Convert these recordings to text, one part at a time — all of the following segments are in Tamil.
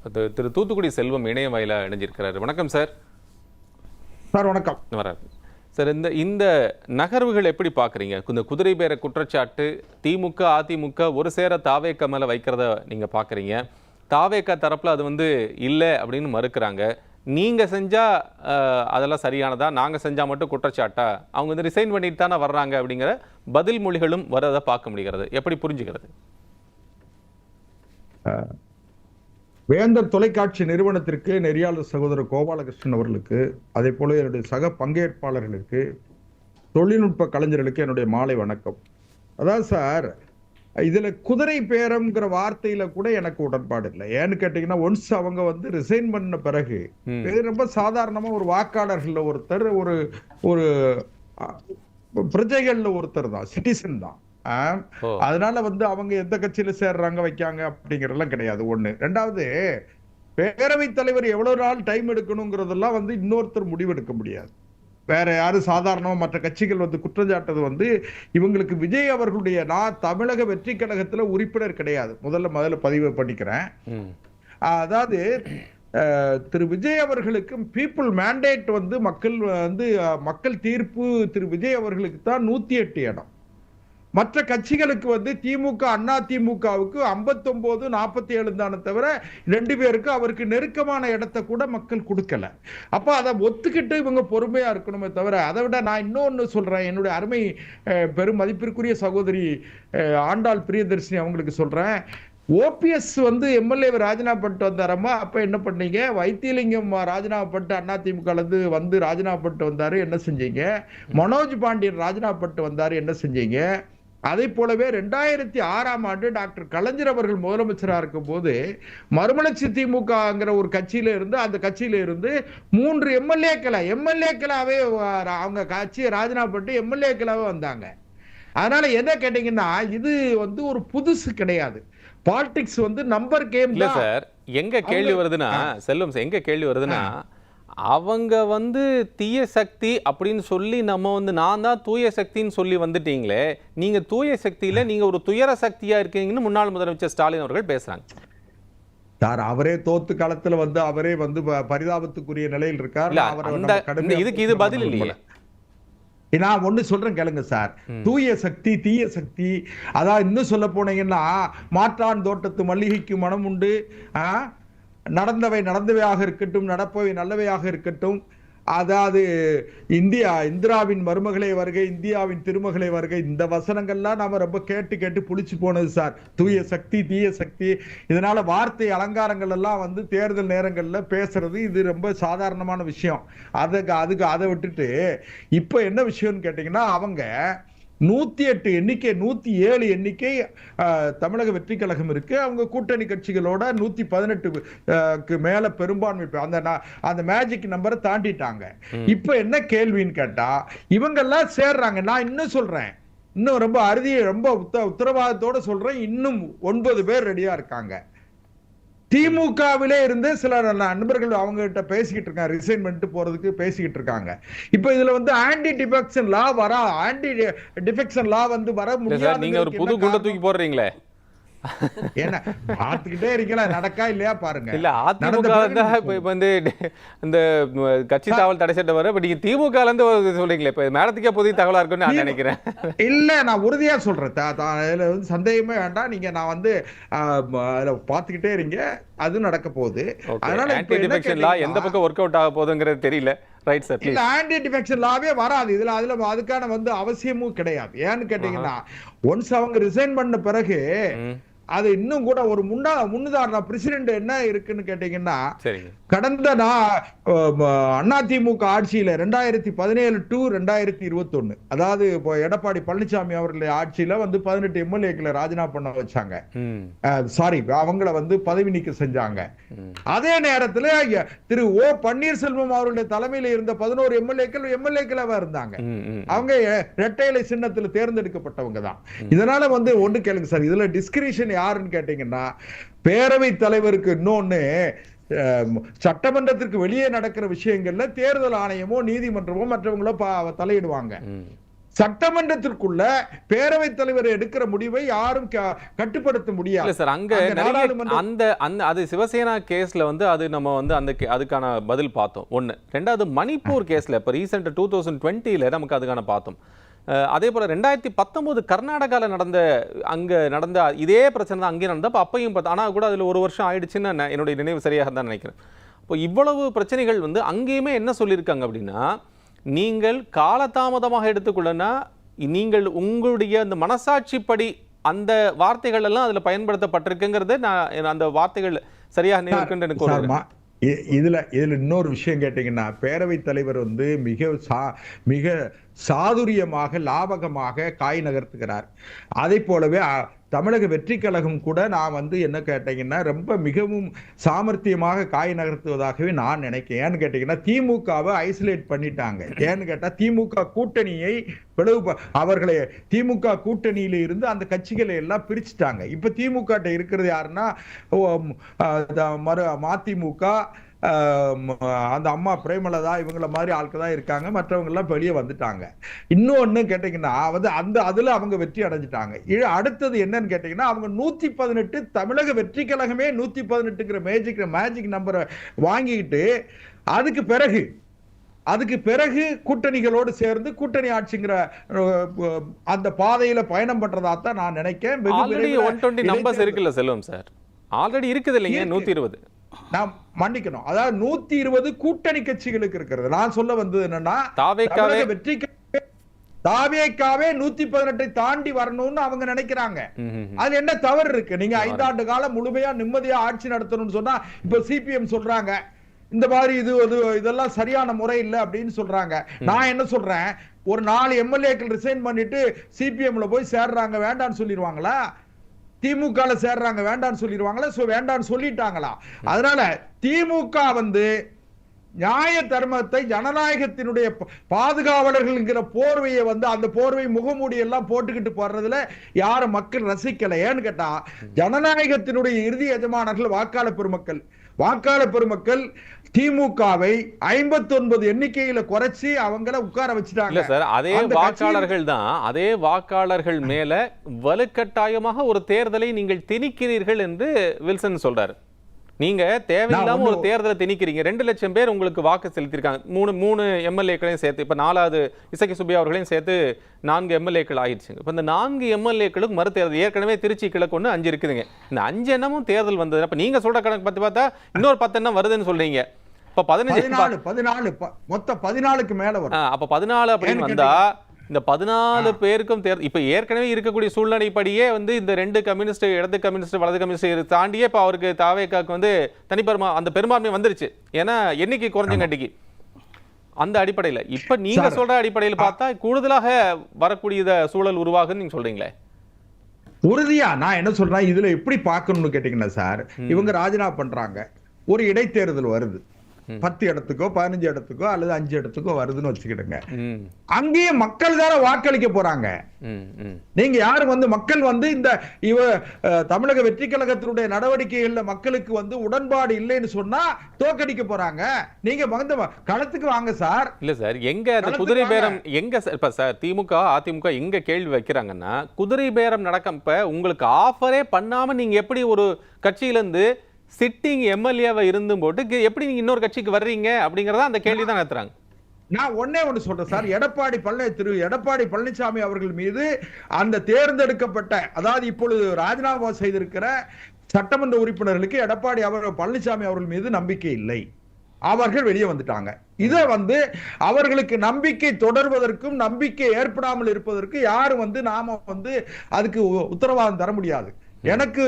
திரு தூத்துக்குடி செல்வம் இணைய வாயிலா இணைஞ்சிருக்கிறாரு. வணக்கம் சார். சார் வணக்கம். வராது சார். இந்த நகர்வுகள் எப்படி பார்க்குறீங்க? இந்த குதிரை பேர குற்றச்சாட்டு திமுக அதிமுக ஒரு சேர தாவேக மேலே வைக்கிறத நீங்கள் பார்க்குறீங்க. தாவேக தரப்பில் அது இல்லை அப்படின்னு மறுக்கிறாங்க. நீங்கள் செஞ்சால் அதெல்லாம் சரியானதா, நாங்கள் செஞ்சால் மட்டும் குற்றச்சாட்டா, அவங்க ரிசைன் பண்ணிட்டு தானே வர்றாங்க அப்படிங்கிற பதில் மொழிகளும் வரதை பார்க்க முடிகிறது. எப்படி புரிஞ்சுக்கிறது? வேந்தர் தொலைக்காட்சி நிறுவனத்திற்கு நெறியாளர் சகோதரர் கோபாலகிருஷ்ணன் அவர்களுக்கு, அதே போல என்னுடைய சக பங்கேற்பாளர்களுக்கு, தொழில்நுட்ப கலைஞர்களுக்கு என்னுடைய மாலை வணக்கம். அதாவது சார், இதுல குதிரை பேரம்ங்கிற வார்த்தையில கூட எனக்கு உடன்பாடு இல்லை. ஏன்னு கேட்டீங்கன்னா, ஒன்ஸ் அவங்க ரிசைன் பண்ண பிறகு ரொம்ப சாதாரணமா ஒரு வாக்காளர்கள் ஒருத்தர், ஒரு ஒரு பிரஜைகள்ல ஒருத்தர் தான், சிட்டிசன் தான். அதனால அவங்க எந்த கட்சியில சேர்றாங்க வைக்காங்க அப்படிங்கறதெல்லாம் கிடையாது. ஒண்ணு. ரெண்டாவது, பேரவைத் தலைவர் எவ்வளவு நாள் டைம் எடுக்கணுங்கிறதெல்லாம் இன்னொருத்தர் முடிவெடுக்க முடியாது. வேற யாரும் சாதாரணமா மற்ற கட்சிகள் குற்றஞ்சாட்டது இவங்களுக்கு விஜய் அவர்களுடைய, நான் தமிழக வெற்றி கழகத்துல உறுப்பினர் கிடையாது, முதல்ல பதிவு பண்ணிக்கிறேன். அதாவது திரு விஜய் அவர்களுக்கு பீப்புள் மேண்டேட் மக்கள் தீர்ப்பு திரு விஜய் அவர்களுக்கு தான் 108 இடம். மற்ற கட்சிகளுக்கு திமுக அண்ணா திமுகவுக்கு 59 47 தானே தவிர 2 பேருக்கு அவருக்கு நெருக்கமான இடத்தை கூட மக்கள் கொடுக்கல. அப்ப அதை ஒத்துக்கிட்டு இவங்க பொறுமையா இருக்கணுமே தவிர, அதை விட நான் இன்னொன்னு சொல்றேன். என்னுடைய அருமை பெரும் மதிப்பிற்குரிய சகோதரி ஆண்டாள் பிரியதர்ஷினி அவங்களுக்கு சொல்றேன். ஓபிஎஸ் எம்எல்ஏ ராஜினாமா பண்ணிட்டு வந்தாரம்மா, அப்ப என்ன பண்ணீங்க? வைத்தியலிங்கம் ராஜினாமா பண்ணிட்டு அண்ணா திமுக ராஜினாமா பண்ணிட்டு வந்தாரு, என்ன செஞ்சீங்க? மனோஜ் பாண்டியன் ராஜினாமா பண்ணிட்டு வந்தாரு, என்ன செஞ்சீங்க? அதே போலவே 2006ஆம் ஆண்டு டாக்டர் கலைஞர் அவர்கள் முதலமைச்சராக இருக்கும் போது மறுமலர்ச்சி திமுகங்கிற ஒரு கட்சியில இருந்து, அந்த கட்சியில இருந்து 3 எம்எல்ஏக்களாவே அவங்க கட்சியை ராஜினாமா பண்ணிட்டு எம்எல்ஏக்களாவே வந்தாங்க. அதனால என்ன கேட்டீங்கன்னா, இது ஒரு புதுசு கிடையாது. பாலிடிக்ஸ் நம்பர் கேம் இல்ல சார். எங்க கேள்வி வருதுன்னா, செல்வம் சார், எங்க கேள்வி வருதுன்னா, அவங்க தீய சக்தி அப்படின்னு சொல்லி நம்ம நான் தான் தூய சக்தின்னு சொல்லி வந்துட்டீங்களே, நீங்க தூய சக்தியில நீங்க ஒரு துயர சக்தியா இருக்கீங்கன்னு முன்னாள் முதலமைச்சர் ஸ்டாலின் அவர்கள் பேசுறாங்க. சார், அவரே தோத்து காலத்துல அவரே பரிதாபத்துக்குரிய நிலையில் இருக்கார். இதுக்கு இது பதில் இல்லையே. நான் ஒண்ணு சொல்றேன் கேளுங்க சார். தூய சக்தி தீய சக்தி, அதான் இன்னும் சொல்ல போனீங்கன்னா, மாற்றான் தோட்டத்து மல்லிகைக்கு மனம் உண்டு, நடந்தவை நடந்தவையாக இருக்கட்டும், நடப்பவை நல்லவையாக இருக்கட்டும். அதாவது இந்திராவின் மருமகளே வருகை, இந்தியாவின் திருமகளே வருகை, இந்த வசனங்கள்லாம் நாம ரொம்ப கேட்டு கேட்டு புளிச்சு போனது சார். தூய சக்தி தீய சக்தி, இதனால வார்த்தை அலங்காரங்கள் எல்லாம் தேர்தல் நேரங்கள்ல பேசுறது இது ரொம்ப சாதாரணமான விஷயம். அதை விட்டுட்டு இப்ப என்ன விஷயம்னு கேட்டீங்கன்னா, அவங்க 108 எண்ணிக்கை 107 எண்ணிக்கை தமிழக வெற்றி கழகம் இருக்கு. அவங்க கூட்டணி கட்சிகளோட 118க்கு மேல பெரும்பான்மை, அந்த மேஜிக் நம்பரை தாண்டிட்டாங்க. இப்ப என்ன கேள்வின்னு கேட்டா, இவங்க எல்லாம் சேர்றாங்க. நான் இன்னும் சொல்றேன், இன்னும் ரொம்ப உத்தரவாதத்தோட சொல்றேன், இன்னும் 9 பேர் ரெடியா இருக்காங்க. திமுகவிலே இருந்து சில நண்பர்கள் அவங்க கிட்ட பேசிக்கிட்டு இருக்காங்க, ரிசைன் பண்ணிட்டு போறதுக்கு பேசிக்கிட்டு இருக்காங்க. இப்ப இதுல ஆன்டி டிஃபெக்ஷன் லா வர முடியாது. நீங்க ஒரு புது குண்டை தூக்கி போடுறீங்களே, என்ன பார்த்துக்கிட்டே இருக்கீங்களா? நடக்கா இல்லையா பாருங்க. இல்ல அதிமுக இந்த கட்சி தாவல் தடை சட்டம் வர, நீங்க திமுக சொல்றீங்களே, இப்ப மேடத்துக்கே புதிய தகவலா இருக்குன்னு நான் நினைக்கிறேன். இல்ல, நான் உறுதியா சொல்றேன், சந்தேகமே வேண்டாம். நீங்க நான் பார்த்துக்கிட்டே இருங்க, அது நடக்க போகுது. அதனால எந்த பக்கம் ஒர்க் அவுட் ஆக போகுதுங்கிறது தெரியல. Right sir. இல்ல, ஆன்டி டிஃபெக்ஷன் லாவே வராது இதுல. அதுக்கான அவசியமும் கிடையாது. ஏன்னு கேட்டீங்கன்னா, ஒன்ஸ் அவங்க ரிசைன் பண்ண பிறகு அது இன்னும் கூட ஒரு முன்னுதாரண பிரசிடென்ட் என்ன இருக்குன்னு கேட்டீங்கன்னா, கடந்த அதிமுக ஆட்சியில 2017 to 2021, அதாவது இப்போ எடப்பாடி பழனிசாமி அவர்களுடைய ஆட்சியில 18 எம்எல்ஏக்களை ராஜினாமா பண்ண வச்சாங்க. சாரி, அவங்கள பதவி நீக்கம் செஞ்சாங்க. அதே நேரத்துல திரு ஓ பன்னீர்செல்வம் அவருடைய தலைமையில இருந்த 11 எம்எல்ஏக்களாக இருந்தாங்க. அவங்க இரட்டை இலை சின்னத்துல தேர்ந்தெடுக்கப்பட்டவங்க தான். இதனால ஒண்ணு கேளுங்க சார், இதுல டிஸ்கிரிஷன் யாருன்னு கேட்டீங்கன்னா, பேரவைத் தலைவருக்கு இன்னொன்னு, சட்டமன்றத்திற்கு வெளியே நடக்கிற விஷயங்கள்ல தேர்தல் ஆணையமோ நீதிமன்றமோ மற்றவங்களோ தலையிடுவாங்க. சட்டமன்றத்திற்குள்ள பேரவைத் தலைவர் எடுக்கிற முடிவை யாரும் கட்டுப்படுத்த முடியாது சார். அங்க அந்த அந்த அது சிவசேனா கேஸ்ல வந்து அது நம்ம வந்து அந்த அதுக்கான பதில் பார்த்தோம். ஒண்ணு. ரெண்டாவது மணிப்பூர் கேஸ்ல இப்ப ரீசெண்ட் 2020ல நமக்கு அதுக்கான பார்த்தோம். அதே போல 2019 கர்நாடகாவில் அங்க நடந்த இதே பிரச்சனை தான் அங்கேயும் நடந்தப்ப அப்பையும் ஆனால் கூட அதில் 1 வருஷம் ஆயிடுச்சுன்னு என்னுடைய நினைவு சரியாக தான் நினைக்கிறேன். இப்போ இவ்வளவு பிரச்சனைகள் வந்து அங்கேயுமே என்ன சொல்லியிருக்காங்க அப்படின்னா, நீங்கள் காலதாமதமாக எடுத்துக்கொள்ளனா நீங்கள் உங்களுடைய அந்த மனசாட்சிப்படி அந்த வார்த்தைகள் எல்லாம் அதில் பயன்படுத்தப்பட்டிருக்குங்கிறது நான் அந்த வார்த்தைகள் சரியாக நினைவுக்கு எனக்கு இதுல இன்னொரு விஷயம் கேட்டீங்கன்னா, பேரவைத் தலைவர் வந்து மிக சாதுரியமாக லாபகமாக காய் நகர்த்துகிறார். அதை போலவே தமிழக வெற்றி கழகம் கூட நான் வந்து என்ன கேட்டீங்கன்னா ரொம்ப மிகவும் சாமர்த்தியமாக காய் நகர்த்துவதாகவே நான் நினைக்கிறேன். ஏன்னு கேட்டீங்கன்னா, திமுகவை ஐசோலேட் பண்ணிட்டாங்க. ஏன்னு கேட்டா திமுக கூட்டணியை அவர்களை திமுக கூட்டணியில இருந்து அந்த கட்சிகளை எல்லாம் பிரிச்சுட்டாங்க. இப்ப திமுக இருக்கிறது யாருன்னா மதிமுக, அந்த அம்மா பிரேமலதா இவங்கள மாதிரி ஆட்கள் தான் இருக்காங்க. மற்றவங்க எல்லாம் வெளியே வந்துட்டாங்க. இன்னொன்னு கேட்டீங்கன்னா அதுல அவங்க வெற்றி அடைஞ்சிட்டாங்க. அடுத்தது என்னன்னு கேட்டீங்கன்னா, அவங்க 118 தமிழக வெற்றி கழகமே 118ங்கிற மேஜிக் நம்பரை வாங்கிட்டு அதுக்கு பிறகு கூட்டணிகளோடு சேர்ந்து கூட்டணி ஆட்சிங்கிற அந்த பாதையில பயணம் பண்றதா தான் நான் நினைக்கிறேன். 120 நம்பர்ஸ் இருக்குல்ல செல்வம் சார், ஆல்ரெடி இருக்குது இல்லைங்க 120. நாம் மன்னிக்கணும், அதாவது 120 கூட்டணி கட்சிகளுக்கு இருக்கிறது. நான் சொல்ல வந்தது என்னன்னா, தாவேக்காவே 118 தாண்டி வரணும்னு அவங்க நினைக்கிறாங்க. அது என்ன தவறு இருக்கு? நீங்க 5 ஆண்டு காலம் முழுமையா நிம்மதியா ஆட்சி நடத்தணும்னு சொன்னா, இப்ப சிபிஎம் சொல்றாங்க இந்த மாதிரி இதெல்லாம் சரியான முறை இல்லை அப்படின்னு சொல்றாங்க. நான் என்ன சொல்றேன், ஒரு 4 எம்எல்ஏக்கள் ரிசைன் பண்ணிட்டு சிபிஎம்ல போய் சேர்றாங்க, வேண்டான்னு சொல்லிடுவாங்களா? திமுக சேர்றாங்க, வேண்டான்னு சொல்லிடுவாங்களா? வேண்டான்னு சொல்லிட்டாங்களா? அதனால திமுக வந்து நியாய தர்மத்தை ஜனநாயகத்தினுடைய பாதுகாவலர்கள் போர்வையை வந்து அந்த போர்வை முகமூடி எல்லாம் போட்டுக்கிட்டு போடுறதுல யார மக்கள் ரசிக்கல. ஏன்னு கேட்டா, ஜனநாயகத்தினுடைய இறுதி எஜமானர்கள் வாக்காளர் பெருமக்கள் திமுகவை 59 எண்ணிக்கையில குறைச்சி அவங்கள உட்கார வச்சுட்டாங்க. சார், அதே வாக்காளர்கள் மேல வலுக்கட்டாயமாக ஒரு தேர்தலை நீங்கள் திணிக்கிறீர்கள் என்று வில்சன் சொல்றாரு. நீங்க தேவையில்லாம ஒரு தேர்தலை திணிக்கிறீங்க. 2 லட்சம் பேர் உங்களுக்கு வாக்கு செலுத்திருக்காங்க. 3 எம்எல்ஏக்களையும் சேர்த்து இப்ப 4வது இசக்கி சுப்பையா அவர்களையும் சேர்த்து 4 எம்எல்ஏக்கள் ஆயிடுச்சு. இப்ப இந்த 4 எம்எல்ஏக்களுக்கு மறுதேர்தல் ஏற்கனவே திருச்சி கிழக்கு 5 இருக்குதுங்க. இந்த 5 எண்ணமும் தேர்தல் வந்தது. அப்ப நீங்க சொல்ற கணக்கு பத்தி பார்த்தா இன்னொரு 10 எண்ணம் வருதுன்னு சொல்றீங்க. இப்ப 14 மொத்தம் 14க்கு மேல வரும். அப்ப 14 அப்படின்னு வந்தா இந்த 14 பேருக்கும் இப்ப ஏற்கனவே இருக்கக்கூடிய சூழ்நிலைப்படியே வந்து இந்த 2 கம்யூனிஸ்ட், இடது கம்யூனிஸ்ட், வலது கம்யூனிஸ்ட் தாண்டியே இப்ப அவருக்கு தாவேக்காக்கு வந்து அந்த பெரும்பான்மை வந்துருச்சு. ஏன்னா எண்ணிக்கை குறைஞ்சங்காட்டிக்கு அந்த அடிப்படையில இப்ப நீங்க சொல்ற அடிப்படையில் பார்த்தா கூடுதலாக வரக்கூடிய சூழல் உருவாகுன்னு நீங்க சொல்றீங்களே. உறுதியா நான் என்ன சொல்றேன், இதுல எப்படி பார்க்கணும்னு கேட்டீங்கன்னா சார், இவங்க ராஜினாமா பண்றாங்க, ஒரு இடைத்தேர்தல் வருது, 10 இடத்துக்கோ 15 இடத்துக்கோ அல்லது 5 இடத்துக்கோ வருதுன்னு வச்சுக்கிடுங்க. அங்கேயே மக்கள் தானே வாக்களிக்க போறாங்க. நீங்க யாரு வந்து மக்கள் வந்து இந்த தமிழக வெற்றி கழகத்தினுடைய நடவடிக்கைகள்ல மக்களுக்கு வந்து உடன்பாடு இல்லைன்னு சொன்னா தோக்கடிக்க போறாங்க. நீங்க வந்து களத்துக்கு வாங்க சார். இல்ல சார், எங்க அந்த குதிரை பேரம் எங்க இப்ப சார் திமுக அதிமுக எங்க கேள்வி வைக்கிறாங்கன்னா, குதிரை பேரம் நடக்க உங்களுக்கு ஆஃபரே பண்ணாம நீங்க எப்படி ஒரு கட்சியில இருந்து சிட்டிங் எம்எல்ஏவை இருந்தும் போட்டு எப்படி நீங்க இன்னொரு கட்சிக்கு வர்றீங்க அப்படிங்கறத அந்த கேள்வி தான் நடத்துறாங்க. நான் ஒண்ணு சொல்றேன் சார், எடப்பாடி பழனிசாமி அவர்கள் மீது அந்த தேர்ந்தெடுக்கப்பட்ட, அதாவது இப்பொழுது ராஜினாமா செய்திருக்கிற சட்டமன்ற உறுப்பினர்களுக்கு எடப்பாடி பழனிசாமி அவர்கள் மீது நம்பிக்கை இல்லை. அவர்கள் வெளியே வந்துட்டாங்க. இதை வந்து அவர்களுக்கு நம்பிக்கை தொடர்வதற்கும் நம்பிக்கை ஏற்படாமல் இருப்பதற்கு யாரும் வந்து நாம வந்து அதுக்கு உத்தரவாதம் தர முடியாது. எனக்கு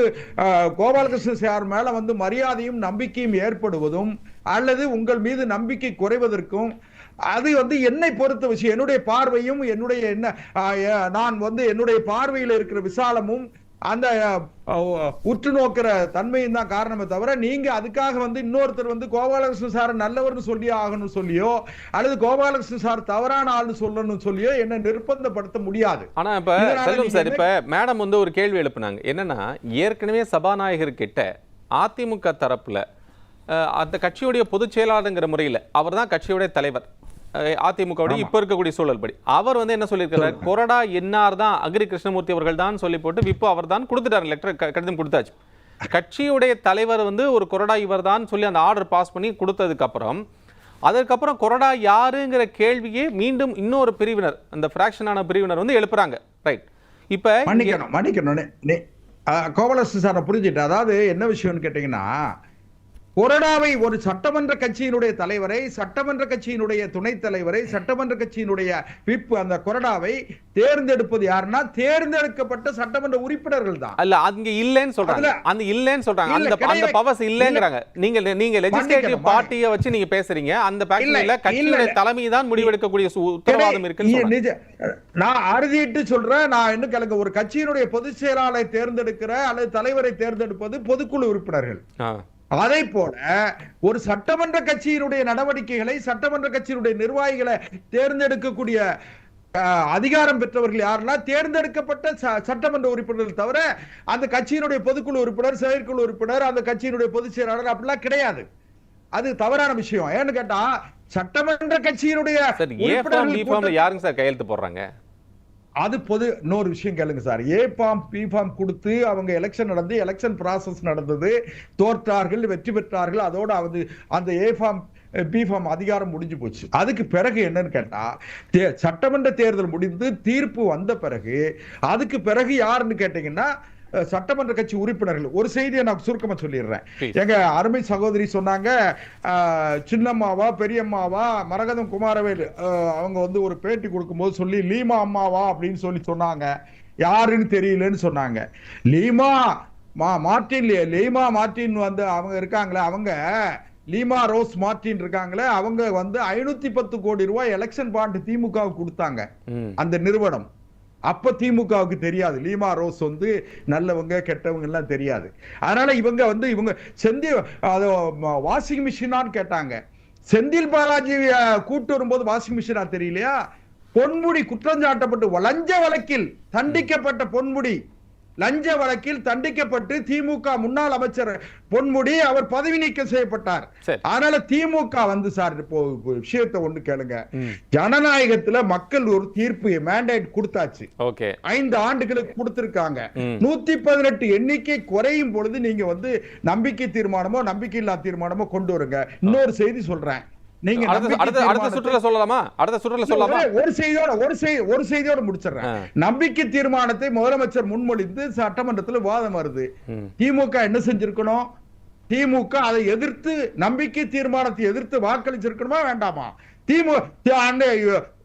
கோபாலகிருஷ்ணன் சார் மேல வந்து மரியாதையும் நம்பிக்கையும் ஏற்படுவதும் அல்லது உங்கள் மீது நம்பிக்கை குறைவதற்கும் அது வந்து என்னை பொறுத்த விஷயம். என்னுடைய பார்வையும் நான் வந்து என்னுடைய பார்வையில் இருக்கிற விசாலமும் அந்த உற்று நோக்கிற தன்மையும் தான் காரணமே தவிர, நீங்க அதுக்காக வந்து இன்னொருத்தர் வந்து கோபாலகிருஷ்ணன் சார் நல்லவர்னு சொல்லி ஆகணும் சொல்லியோ அல்லது கோபாலகிருஷ்ணன் சார் தவறான ஆள்னு சொல்லணும் சொல்லியோ என்ன நிர்பந்தப்படுத்த முடியாது. ஆனா இப்ப செல்வம் சார், இப்ப மேடம் வந்து ஒரு கேள்வி எழுப்புனாங்க. என்னன்னா, ஏற்கனவே சபாநாயகர் கிட்ட அதிமுக தரப்புல அந்த கட்சியுடைய பொதுச் செயலாளருங்கிற முறையில் அவர் தான் கட்சியுடைய தலைவர், அதிமுகவுடைய இப்ப இருக்கக்கூடிய சூழல் படி அவர் வந்து என்ன சொல்லியிருக்கிறார், கொறடா என்ஆர் தான் அக்ரி கிருஷ்ணமூர்த்தி அவர்கள் தான் சொல்லி போட்டு விப்பு அவர் தான் கொடுத்துட்டாரு, லெட்டர் கடிதம் கொடுத்தாச்சு. கட்சியுடைய தலைவர் வந்து ஒரு கொறடா இவர் தான் சொல்லி அந்த ஆர்டர் பாஸ் பண்ணி கொடுத்ததுக்கு அப்புறம் அதற்கப்புறம் கொறடா யாருங்கிற கேள்வியே மீண்டும் இன்னொரு பிரிவினர், அந்த பிராக்ஷனான பிரிவினர் வந்து எழுப்புறாங்க. ரைட், இப்ப மன்னிக்கணும் கோபாலகிருஷ்ணன் சார் புரிஞ்சுட்டு, அதாவது என்ன விஷயம்னு கேட்டீங்கன்னா, கொறடாவை ஒரு சட்டமன்ற கட்சியினுடைய தலைவரை, சட்டமன்ற கட்சியினுடைய துணைத் தலைவரை, சட்டமன்ற கட்சியினுடைய விப் அந்த கொறடாவை தேர்ந்தெடுப்பது யாருன்னா தேர்ந்தெடுக்கப்பட்ட சட்டமன்ற உறுப்பினர்கள் தான். அல்ல, அங்க இல்லன்னு சொல்றாங்க, அந்த இல்லன்னு சொல்றாங்க, அந்த பவர்ஸ் இல்லங்கறாங்க. நீங்க லெஜிஸ்லேட்டிவ் பார்ட்டியை வச்சு நீங்க பேசுறீங்க, அந்த பாக்டரியில கட்சியுடைய தலைமை தான் முடிவெடுக்கக்கூடிய உத்தரவாதம் இருக்குன்னு நான் அறுதிட்டு சொல்றேன். நான் இன்னும் கலங்க, ஒரு கட்சியினுடைய பொதுச் செயலாளரை தேர்ந்தெடுக்கிற அல்லது தலைவரை தேர்ந்தெடுப்பது பொதுக்குழு உறுப்பினர்கள். அதை போல ஒரு சட்டமன்ற கட்சியினுடைய நடவடிக்கைகளை, சட்டமன்ற கட்சியினுடைய நிர்வாகிகளை தேர்ந்தெடுக்கக்கூடிய அதிகாரம் பெற்றவர்கள் யாருன்னா தேர்ந்தெடுக்கப்பட்ட சட்டமன்ற உறுப்பினர்கள் தவிர அந்த கட்சியினுடைய பொதுக்குழு உறுப்பினர், செயற்குழு உறுப்பினர், அந்த கட்சியினுடைய பொதுச் செயலாளர் அப்படிலாம் கிடையாது. அது தவறான விஷயம். ஏன்னு கேட்டா சட்டமன்ற கட்சியினுடைய யாருங்க சார் கையெழுத்து போடுறாங்க, அது பொது. இன்னொரு விஷயம் கேளுங்க sir, A form B form கொடுத்து அவங்க எலெக்ஷன் நடந்து, எலெக்ஷன் ப்ராசஸ் நடந்தது, தோற்றார்கள், வெற்றி பெற்றார்கள், அதோட அந்த ஏ ஃபார்ம் பி ஃபார்ம் அதிகாரம் முடிஞ்சு போச்சு. அதுக்கு பிறகு என்னன்னு கேட்டா, சட்டமன்ற தேர்தல் முடிந்து தீர்ப்பு வந்த பிறகு அதுக்கு பிறகு யாருன்னு கேட்டீங்கன்னா சட்டமன்ற கட்சி உறுப்பினர்கள். ஒரு செய்தியை நான் சுருக்கமா சொல்லிடுறேன். எங்க அருமை சகோதரி சொன்னாங்க, சின்னம்மாவா பெரியம்மாவா மரகதம் குமாரவேல் அவங்க வந்து ஒரு பேட்டி கொடுக்கும்போது சொல்லி லீமா அம்மாவா அப்படின்னு சொன்னாங்க, யாருன்னு தெரியலன்னு சொன்னாங்க. லீமா மார்டின் வந்து அவங்க இருக்காங்களே, அவங்க லீமா ரோஸ் மார்டின் இருக்காங்களே, அவங்க வந்து 510 கோடி ரூபாய் எலெக்ஷன் பாண்ட் திமுக கொடுத்தாங்க அந்த நிறுவனம். அப்ப திமுகவுக்கு தெரியாது லீமா ரோஸ் வந்து நல்லவங்க கெட்டவங்க எல்லாம் தெரியாது. அதனால இவங்க செந்தில் வாஷிங் மிஷினான்னு கேட்டாங்க. செந்தில் பாலாஜி கூட்டு வரும்போது வாஷிங் மிஷினா தெரியலையா? பொன்முடி குற்றம் சாட்டப்பட்டு லஞ்ச வழக்கில் தண்டிக்கப்பட்ட பொன்முடி லஞ்ச வழக்கில் தண்டிக்கப்பட்டு திமுக முன்னாள் அமைச்சர் பொன்முடி அவர் பதவி நீக்கம் செய்யப்பட்டார். அதனால திமுக வந்து சார் இப்போ விஷயத்தை ஒண்ணு கேளுங்க, ஜனநாயகத்துல மக்கள் ஒரு தீர்ப்பு மேண்டேட் கொடுத்தாச்சு, 5 ஆண்டுகளுக்கு கொடுத்திருக்காங்க. 118 எண்ணிக்கை குறையும் பொழுது நீங்க வந்து நம்பிக்கை தீர்மானமோ நம்பிக்கையில்லா தீர்மானமோ கொண்டு வருங்க. இன்னொரு செய்தி சொல்றேன், நீங்க அடுத்த சுற்றுல சொல்லலாமா? அடுத்த சுற்றுல சொல்லலாமா? ஒரு செய்தியோட முடிச்சிடுறேன். நம்பிக்கை தீர்மானத்தை முதலமைச்சர் முன்மொழிந்து சட்டமன்றத்தில் விவாதம் வருது. திமுக என்ன செஞ்சிருக்கணும்? திமுக அதை எதிர்த்து, நம்பிக்கை தீர்மானத்தை எதிர்த்து வாக்களிச்சிருக்கணுமா வேண்டாமா?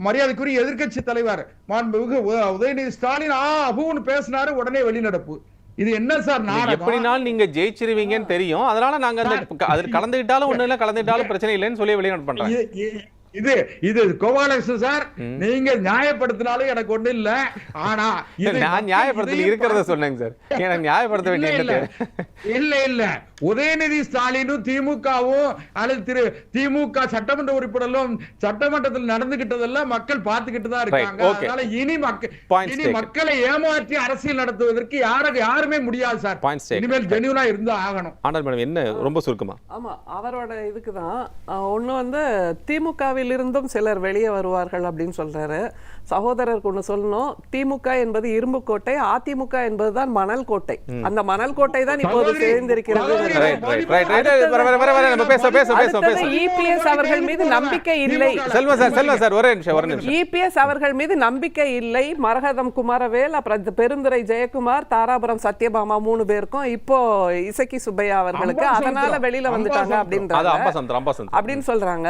மரியாதைக்குரிய எதிர்கட்சி தலைவர் மாண்புமிகு உதயநிதி ஸ்டாலின் அபூன்னு பேசினாரு, உடனே வெளிநடப்பு. இது என்ன சார் நாடகம்? எப்படினாலும் நீங்க ஜெயிச்சிருவீங்கன்னு தெரியும், அதனால நாங்க அதில் கலந்துக்கிட்டாலும் ஒண்ணு இல்ல, கலந்துக்கிட்டாலும் பிரச்சனை இல்லைன்னு சொல்லி வெளிநடப்பு பண்றாங்க. இது கோபாலகிருஷ்ணன் சார், நீங்க நியாயப்படுத்தினாலும் எனக்கு ஒண்ணு இல்ல. ஆனா நான் நியாயப்படுத்தல இருக்கிறத சொன்னேங்க சார், எனக்கு நியாயப்படுத்த வேண்டிய இல்ல உதயநிதி ஸ்டாலினும் திமுகவும் அல்லது திமுக சட்டமன்ற உறுப்பினர்களும் சட்டமன்றத்தில் நடந்துகிட்டதெல்லாம் மக்கள் பார்த்துக்கிட்டு தான் இருக்காங்க. அதனால இனி மக்களை ஏமாற்றி அரசியல் நடத்துவதற்கு யாருமே முடியாது சார். இனிமேல் ஜெனியூனா இருந்தா ஆகணும். ஆனால் மேடம் என்ன ரொம்ப சுருக்கமா? ஆமா, அவரோட இதுக்குதான் ஒண்ணு வந்து திமுக இருந்தும் சிலர் வெளியே வருவார்கள் அப்படின்னு சொல்றாரு. சகோதரருக்கு ஒண்ணு சொல்லணும், திமுக என்பது இரும்பு கோட்டை, அதிமுக என்பதுதான் மணல் கோட்டை. அந்த மணல் கோட்டை தான் இப்போது சேர்ந்திருக்கிறது. இபிஎஸ் அவர்கள் மீது நம்பிக்கை இல்லை. இபிஎஸ் அவர்கள் மீது நம்பிக்கை இல்லை. மரகதம் குமாரவேல், அப்புறம் பெருந்துரை ஜெயக்குமார், தாராபுரம் சத்யபாமா 3 பேருக்கும் இப்போ இசக்கி சுப்பையா அவர்களுக்கு அதனால வெளியில வந்துட்டாங்க அப்படின்னு சொல்றாங்க.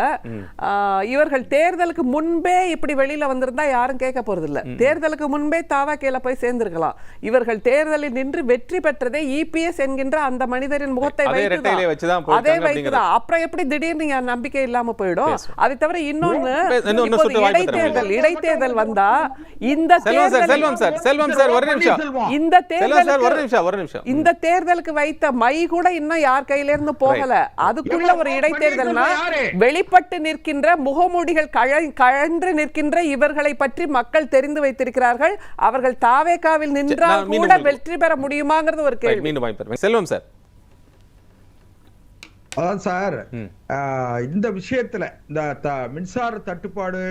இவர்கள் தேர்தலுக்கு முன்பே இப்படி வெளியில வந்திருந்தா யாரும் கேட்க போறது இல்ல. தேர்தலுக்கு முன்பே தாவாக்கேல போய் சேர்ந்திருக்கலாம். இவர்கள் தேர்தலில் நின்று வெற்றி பெற்றதே இபிஎஸ் என்கின்ற அந்த மனிதரின் முகத்தை வைத்துதான். அதே வைத்துதான். அப்புறம் எப்படி திடீர்னு நம்பிக்கை இல்லாம போயிடும்? அதை தவிர இன்னொன்னு, இடைத்தேர்தல் வந்தா இந்த தேர்தலுக்கு வைத்த மை கூட இன்னும் யார் கையில இருந்து போகல. அதுக்குள்ள ஒரு இடைத்தேர்தல்னா வெளிப்பட்டு நிற்கின்ற முகமூடிகள் கழன்று நிற்கின்ற இவர்களை பற்றி மக்கள் தெரிந்து வைத்திருக்கிறார்கள். அவர்கள் தாவேகாவில் நின்றால் கூட வெற்றி பெற முடியுமாங்கிறது ஒரு கேள்வி. செல்வம் சார், அதான் சார், இந்த விஷயத்துல இந்த மின்சார தட்டுப்பாடு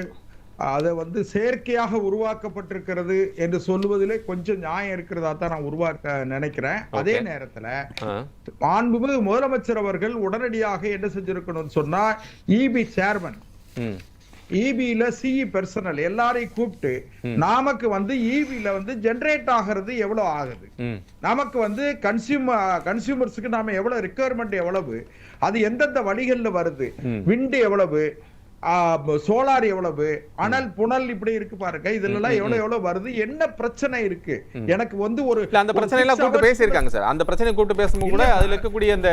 அதை வந்து செயற்கையாக உருவாக்கப்பட்டிருக்கிறது என்று சொல்லுவதிலே கொஞ்சம் நியாயம் இருக்கிறதா தான் நான் உருவாக்க நினைக்கிறேன். அதே நேரத்துல மாண்புமிகு முதலமைச்சர் அவர்கள் உடனடியாக என்ன செஞ்சிருக்கணும்னு சொன்னா, இபி சேர்மன், இபில சிஇ பெர்சனல் எல்லாரையும் கூப்பிட்டு நமக்கு வந்து இபில வந்து ஜெனரேட் ஆகிறது எவ்வளவு ஆகுது, நமக்கு வந்து கன்சியூமர்ஸுக்கு நாம எவ்வளவு ரிக்குவயர்மெண்ட் எவ்வளவு, அது எந்தெந்த வழிகள்ல வருது, விண்டு எவ்வளவு, சோலார் எவ்வளவு, அனல் புனல் இப்படி இருக்கு பாருங்க, இதுல எவ்வளவு வருது, என்ன பிரச்சனை இருக்கு, எனக்கு வந்து ஒரு அந்த பிரச்சனை எல்லாம் கூப்பிட்டு பேசியிருக்காங்க சார். அந்த பிரச்சனை கூப்பிட்டு பேசும்போது கூட அதுல இருக்கக்கூடிய அந்த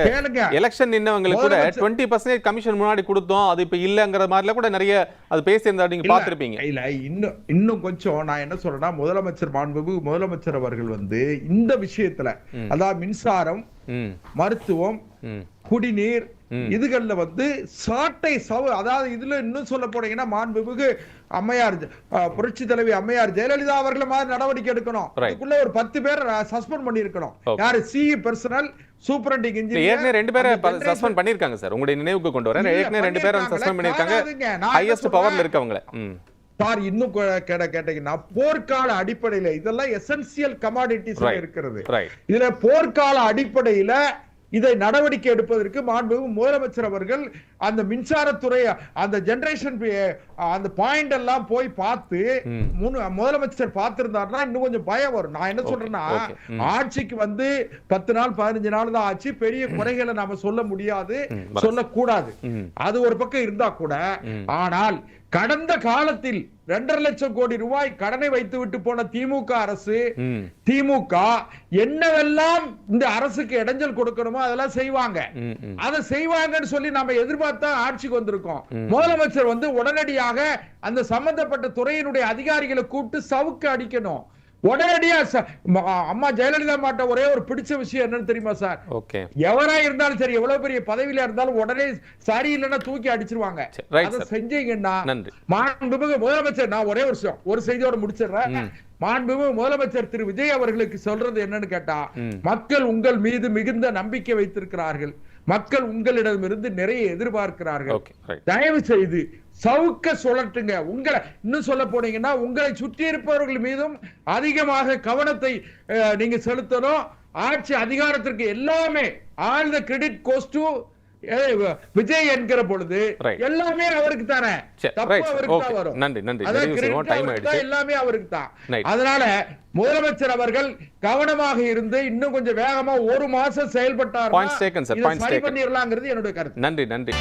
எலெக்ஷன் நின்னவங்களுக்கு கூட 20% கமிஷன் முன்னாடி கொடுத்தோம், அது இப்ப இல்லங்கிற மாதிரில கூட நிறைய அது பேசியிருந்தா நீங்க பாத்திருப்பீங்க. இல்ல இன்னும் கொஞ்சம் நான் என்ன சொல்றேன்னா, மாண்புமிகு முதலமைச்சர் அவர்கள் வந்து இந்த விஷயத்துல, அதாவது மின்சாரம், மருத்துவம், குடிநீர், இதுகள்ல வந்து சாட்டை சவு, அதாவது இதுல இன்னும் சொல்ல போனீங்கன்னா மாண்புமிகு அம்மையார், புரட்சி தலைவி அம்மையார் ஜெயலலிதா அவர்கள் மாதிரி நடவடிக்கை எடுக்கணும். அதுக்குள்ள ஒரு 10 பேர் சஸ்பெண்ட் பண்ணி இருக்கணும். யாரு? CE personal, superintending engineer. ஏற்கனவே 2 பேரை சஸ்பெண்ட் பண்ணிருக்காங்க சார். உங்களுடைய நினைவுக்கு கொண்டு வரேன். ஏற்கனவே 2 பேரை சஸ்பெண்ட் பண்ணிருக்காங்க, ஹையஸ்ட் பவர்ல இருக்கவங்க. சார், இன்னும் கேட்டீங்கன்னா போர்க்கால அடிப்படையில இதெல்லாம் எசென்சியல் கமாடிட்டிஸ் இருக்கிறது. இதுல போர்க்கால அடிப்படையில இதை நடவடிக்கை எடுப்பதற்கு மாண்புமிகு முதலமைச்சர் அவர்கள் அந்த மின்சாரத்துறை அந்த ஜெனரேஷன் அந்த பாயிண்ட் எல்லாம் போய் பார்த்து முதலமைச்சர் பார்த்திருந்தாருன்னா இன்னும் கொஞ்சம் பயம் வரும். நான் என்ன சொல்றேன்னா, ஆட்சிக்கு வந்து 10 நாள் 15 நாள் தான் ஆச்சு, பெரிய குறைகளை நாம சொல்ல முடியாது, சொல்லக்கூடாது. அது ஒரு பக்கம் இருந்தா கூட, ஆனால் கடந்த காலத்தில் 2.5 லட்சம் கோடி ரூபாய் கடனை வைத்து விட்டு போன திமுக அரசு, திமுக என்னவெல்லாம் இந்த அரசுக்கு இடைஞ்சல் கொடுக்கணுமோ அதெல்லாம் செய்வாங்க. அதை செய்வாங்கன்னு சொல்லி நாம எதிர்பார்த்தா ஆட்சிக்கு வந்திருக்கோம். முதலமைச்சர் வந்து உடனடியாக அந்த சம்பந்தப்பட்ட துறையினுடைய அதிகாரிகளை கூப்பிட்டு சவுக்கு அடிக்கணும். உடனடியா அம்மா ஜெயலலிதா மாட்ட ஒரே ஒரு பிடிச்ச விஷயம் என்னன்னு தெரியுமா சார்? எவரா இருந்தாலும் சரி, எவ்வளவு பெரிய பதவியில இருந்தாலும் உடனே சரி இல்லைன்னா தூக்கி அடிச்சிருவாங்க. அதை செஞ்சீங்கன்னா மாண்புமிகு முதலமைச்சர், நான் ஒரே ஒரு செய்தியோட முடிச்சிடுறேன். மாண்புமிகு முதலமைச்சர் திரு விஜய் அவர்களுக்கு சொல்றது என்னன்னு கேட்டா, மக்கள் உங்கள் மீது மிகுந்த நம்பிக்கை வைத்திருக்கிறார்கள், மக்கள் உங்களிடமிருந்து நிறைய எதிர்பார்க்கிறார்கள், தயவு செய்து சவுக்க சுழட்டுங்க. உங்களை இன்னும் சொல்ல போனீங்கன்னா, உங்களை சுற்றி இருப்பவர்கள் மீதும் அதிகமாக கவனத்தை நீங்க செலுத்தணும். ஆட்சி அதிகாரத்திற்கு எல்லாமே all the credit goes to Vijay என்கிற பொழுது எல்லாமே அவருக்கு தானே, அவருக்கு தான் வரும். எல்லாமே அவருக்கு தான். அதனால முதலமைச்சர் அவர்கள் கவனமாக இருந்து இன்னும் கொஞ்சம் வேகமா 1 மாசம் செயல்பட்டார், சரி பண்ணிடலாங்கிறது என்னுடைய கருத்து. நன்றி.